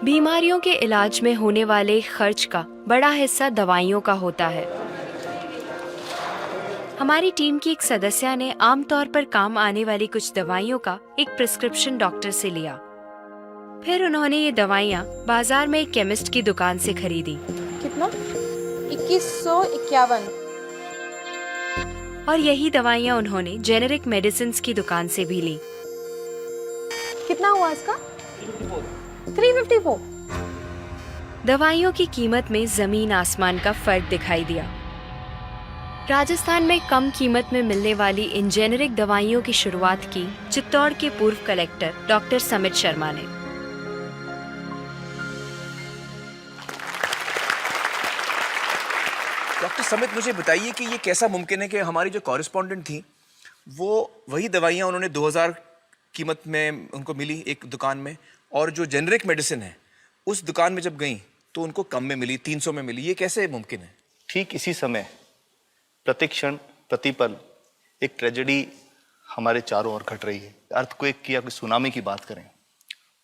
बीमारियों के इलाज में होने वाले खर्च का बड़ा हिस्सा दवाइयों का होता है। हमारी टीम की एक सदस्य ने आमतौर पर काम आने वाली कुछ दवाइयों का एक प्रिस्क्रिप्शन डॉक्टर से लिया। फिर उन्होंने ये दवाइयाँ बाजार में एक केमिस्ट की दुकान से खरीदी। कितना? 2151। और यही दवाइयाँ उन्होंने जेनेरिक मेडिसिन्स की दुकान से भी ली। कितना हुआ इसका? 354। दवाइयों की कीमत में जमीन आसमान का फर्क दिखाई दिया। राजस्थान में कम कीमत में मिलने वाली इन जेनेरिक दवाइयों की शुरुआत की चित्तौड़ के पूर्व कलेक्टर डॉक्टर समित शर्मा ने। डॉक्टर समित, मुझे बताइए कि ये कैसा मुमकिन है कि हमारी जो कॉरेस्पॉन्डेंट थी वो वही दवाइयाँ उन्होंने 2000 कीमत में उनको मिली एक दुकान में, और जो जेनरिक मेडिसिन है उस दुकान में जब गई तो उनको कम में मिली, 300 में मिली। ये कैसे मुमकिन है? ठीक इसी समय प्रतिक्षण प्रतिपल एक ट्रेजेडी हमारे चारों ओर घट रही है। अर्थक्वेक की या कोई सुनामी की बात करें,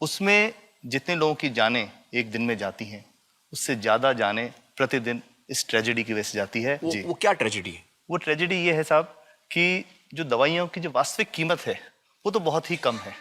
उसमें जितने लोगों की जानें एक दिन में जाती हैं उससे ज़्यादा जानें प्रतिदिन इस ट्रेजेडी की वजह से जाती है। जी, वो क्या ट्रेजेडी है? वो ट्रेजेडी ये है साहब कि जो दवाइयों की जो वास्तविक कीमत है वो तो बहुत ही कम है,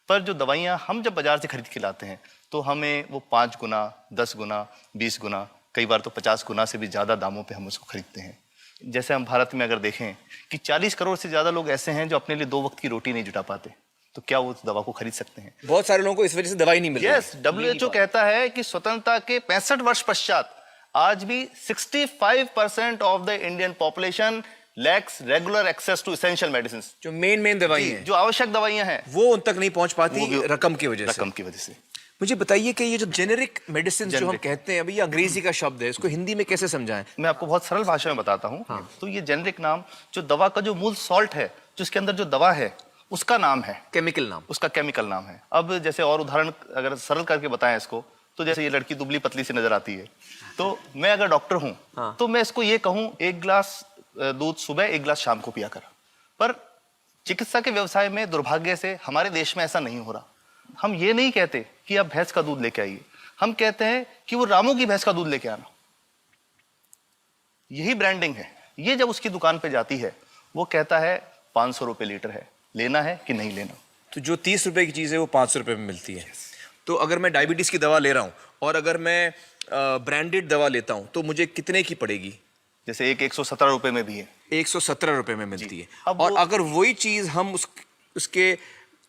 पर जो दवाइयाँ हम जब बाजार से खरीद के लाते हैं तो हमें वो 5 गुना, 10 गुना, 20 गुना, कई बार तो 50 गुना से भी ज़्यादा दामों पे हम उसको खरीदते हैं। जैसे हम भारत में अगर देखें कि 40 करोड़ से ज़्यादा लोग ऐसे हैं जो अपने लिए 2 वक्त की रोटी नहीं जुटा पाते, तो क्या वो उस दवा को खरीद सकते हैं? बहुत सारे लोगों को इस वजह से दवाई नहीं मिल रही। यस, WHO कहता है कि स्वतंत्रता के 65 वर्ष पश्चात आज भी 65% of the Indian population lacks regular access to essential medicine. जो मेन दवाई हैं, जो आवश्यक दवाइयां हैं, वो उन तक नहीं पहुंच पाती रकम की वजह से। मुझे बताइए कि ये जो जेनेरिक मेडिसिन जो हम कहते हैं, अभी ये अंग्रेजी का शब्द है, इसको हिंदी में कैसे समझाएं? मैं आपको बहुत सरल भाषा में बताता हूँ। हाँ। तो ये जेनेरिक नाम जो दवा का जो मूल सॉल्ट है, जो इसके अंदर जो दवा है उसका नाम है, केमिकल नाम, उसका केमिकल नाम है। अब जैसे और उदाहरण अगर सरल करके बताएं इसको, तो जैसे ये लड़की दुबली पतली सी नजर आती है, तो मैं अगर डॉक्टर हूं, हाँ, तो मैं इसको ये कहूं 1 गिलास दूध सुबह 1 गिलास शाम को पिया कर। पर चिकित्सा के व्यवसाय में दुर्भाग्य से हमारे देश में ऐसा नहीं हो रहा। हम ये नहीं कहते कि आप भैंस का दूध लेके आइए, हम कहते हैं कि वो रामू की भैंस का दूध लेके आना। यही ब्रांडिंग है। ये जब उसकी दुकान पे जाती है वो कहता है 500 रुपए लीटर है, लेना है कि नहीं लेना। तो जो 30 रुपए की चीज है वो 500 रुपए में मिलती है। तो अगर मैं डायबिटीज की दवा ले रहा हूँ और अगर मैं ब्रांडेड दवा लेता हूँ तो मुझे कितने की पड़ेगी? जैसे एक 117 रुपए में भी है, 117 रुपए में मिलती है। और अगर वही चीज हम उसके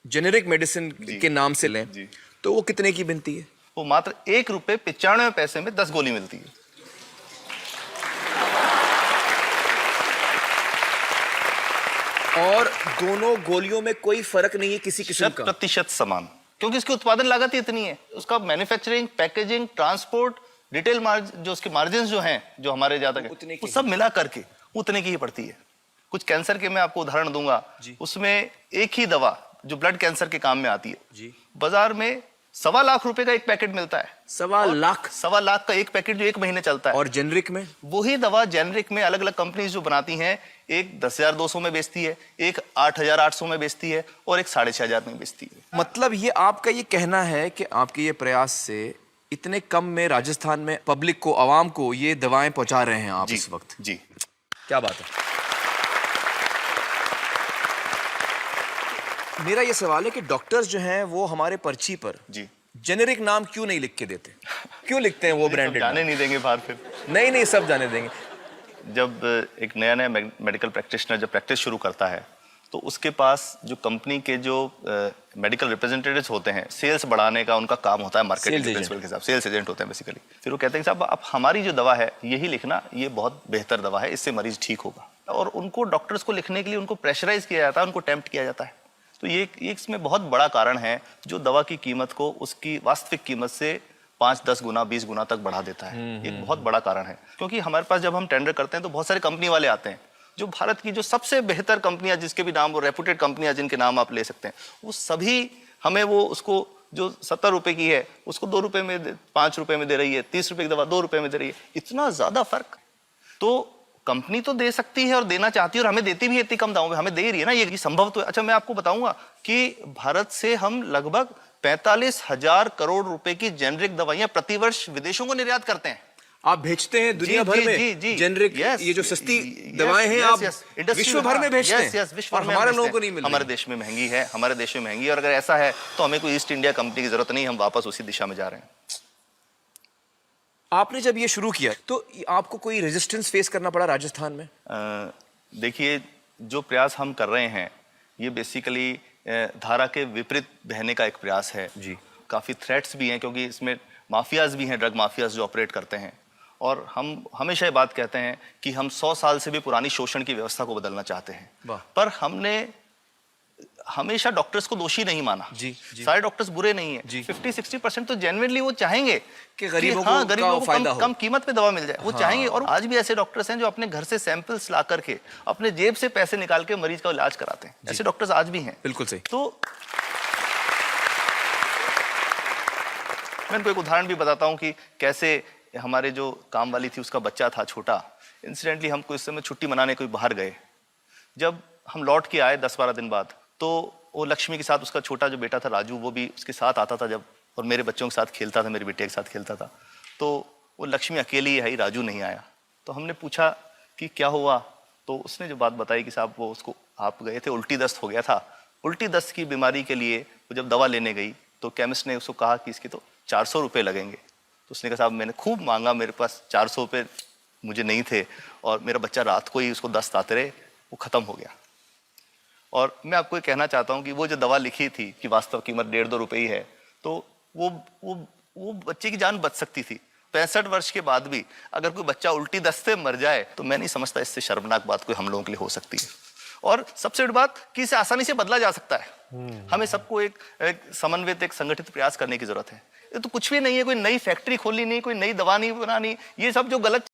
जेनेरिक मेडिसिन के नाम से लें तो वो कितने की बनती है? वो मात्र 1 रुपए 95 पैसे में 10 गोली मिलती है। और दोनों गोलियों में कोई फर्क नहीं है किसी किस्म का? 100% समान, क्योंकि इसकी उत्पादन लागत ही इतनी है। उसका manufacturing, packaging, transport, retail margin, जो उसके मार्जिन जो हैं, जो हमारे ज्यादा वो सब मिला करके उतने की ही पड़ती है। कुछ कैंसर के मैं आपको उदाहरण दूंगा, उसमें एक ही दवा जो ब्लड कैंसर के काम में आती है, बाजार में 1.25 लाख रुपए का एक पैकेट मिलता है। 1.25 लाख का एक पैकेट जो 1 महीने चलता है। और जेनरिक में वही दवा जेनरिक में अलग अलग कंपनीज जो बनाती हैं, एक 10,200 में बेचती है, एक 8,800 में बेचती है और एक 6,500 में बेचती है। मतलब ये आपका ये कहना है कि आपके ये प्रयास से इतने कम में राजस्थान में पब्लिक को, आवाम को ये दवाएं पहुंचा रहे हैं आप इस वक्त? जी, क्या बात है। मेरा ये सवाल है कि डॉक्टर्स जो हैं वो हमारे पर्ची पर जेनेरिक नाम क्यों नहीं लिख के देते? क्यों लिखते हैं वो ब्रांडेड? जाने नहीं देंगे बाहर फिर? नहीं, सब जाने देंगे। जब एक नया मेडिकल प्रैक्टिशनर जब प्रैक्टिस शुरू करता है तो उसके पास जो कंपनी के जो मेडिकल रिप्रेजेंटेटिव्स होते हैं, सेल्स बढ़ाने का उनका काम होता है, मार्केटिंग प्रिंसिपल के हिसाब से सेल्स एजेंट होते हैं बेसिकली। फिर वो कहते हैं साहब आप हमारी जो दवा है यही लिखना, ये बहुत बेहतर दवा है, इससे मरीज ठीक होगा। और उनको डॉक्टर्स को लिखने के लिए उनको प्रेशराइज किया जाता है, उनको टेम्प्ट किया जाता है। तो ये इसमें बहुत बड़ा कारण है जो दवा की कीमत को उसकी वास्तविक कीमत से 5-10 गुना 20 गुना तक बढ़ा देता है। एक बहुत बड़ा कारण है, क्योंकि हमारे पास जब हम टेंडर करते हैं तो बहुत सारे कंपनी वाले आते हैं, जो भारत की जो सबसे बेहतर कंपनियां, जिसके भी नाम वो रेपुटेड कंपनियां जिनके नाम आप ले सकते हैं, वो सभी हमें वो उसको जो 70 रुपए की है उसको 2 रुपए में 5 रुपए में दे रही है, 30 रुपए की दवा 2 रुपए में दे रही है। इतना ज्यादा फर्क। तो कंपनी तो दे सकती है और देना चाहती है और हमें देती भी है इतनी कम दामों में, हमें दे रही है ना, ये संभव तो है। अच्छा, मैं आपको बताऊंगा कि भारत से हम लगभग 45,000 करोड़ रुपए की जेनरिक दवाइयां प्रतिवर्ष विदेशों को निर्यात करते हैं। आप भेजते हैं दुनिया भर में जेनरिक, ये जो सस्ती दवाएं हैं आप विश्व भर में भेजते हैं, और हमारे लोगों को नहीं मिल रही। हमारे देश में महंगी है, हमारे देश में महंगी है, और अगर ऐसा है तो हमें कोई ईस्ट इंडिया कंपनी की जरूरत नहीं, हम वापस उसी दिशा में जा रहे हैं। आपने जब ये शुरू किया तो आपको कोई रेजिस्टेंस फेस करना पड़ा राजस्थान में? देखिए, जो प्रयास हम कर रहे हैं ये बेसिकली धारा के विपरीत बहने का एक प्रयास है जी। काफ़ी थ्रेट्स भी हैं, क्योंकि इसमें माफियाज भी हैं, ड्रग माफियाज जो ऑपरेट करते हैं, और हम हमेशा ये बात कहते हैं कि हम 100 साल से भी पुरानी शोषण की व्यवस्था को बदलना चाहते हैं, पर हमने हमेशा डॉक्टर्स को दोषी नहीं माना। जी। सारे डॉक्टर्स बुरे नहीं हैं। 50-60% तो जेन्युइनली वो चाहेंगे कि गरीबों को कम कीमत पे दवा मिल जाए, वो चाहेंगे। और आज भी ऐसे डॉक्टर्स हैं जो अपने घर से सैंपल्स ला करके अपने जेब से पैसे निकाल के मरीज का इलाज कराते हैं। ऐसे डॉक्टर्स आज भी हैं। बिल्कुल सही। तो मैं इनको एक उदाहरण भी बताता हूँ कि कैसे हमारे जो काम वाली थी उसका बच्चा था छोटा, इंसिडेंटली हमको इस समय छुट्टी मनाने कोई बाहर गए। जब हम लौट के आए 10-12 दिन बाद, तो वो लक्ष्मी के साथ उसका छोटा जो बेटा था राजू, वो भी उसके साथ आता था जब, और मेरे बच्चों के साथ खेलता था, मेरे बेटे के साथ खेलता था। तो वो लक्ष्मी अकेली आई, राजू नहीं आया। तो हमने पूछा कि क्या हुआ, तो उसने जो बात बताई कि साहब वो उसको, आप गए थे, उल्टी दस्त हो गया था। उल्टी दस्त की बीमारी के लिए वो जब दवा लेने गई तो केमिस्ट ने उसको कहा कि इसके तो 400 रुपये लगेंगे। तो उसने कहा साहब मैंने खूब मांगा, मेरे पास 400 रुपये मुझे नहीं थे, और मेरा बच्चा रात को ही उसको दस्त आते रहे, वो ख़त्म हो गया। और मैं आपको ये कहना चाहता हूँ कि वो जो दवा लिखी थी कि वास्तव कीमत 1.5-2 रुपये ही है, तो वो बच्चे की जान बच सकती थी। 65 वर्ष के बाद भी अगर कोई बच्चा उल्टी दस्त से मर जाए तो मैं नहीं समझता इससे शर्मनाक बात कोई हम लोगों के लिए हो सकती है। और सबसे बड़ी बात कि इसे आसानी से बदला जा सकता है। हमें सबको एक समन्वित, एक संगठित प्रयास करने की जरूरत है। ये तो कुछ भी नहीं है, कोई नई फैक्ट्री खोलनी नहीं, कोई नई दवा नहीं बनानी, ये सब जो गलत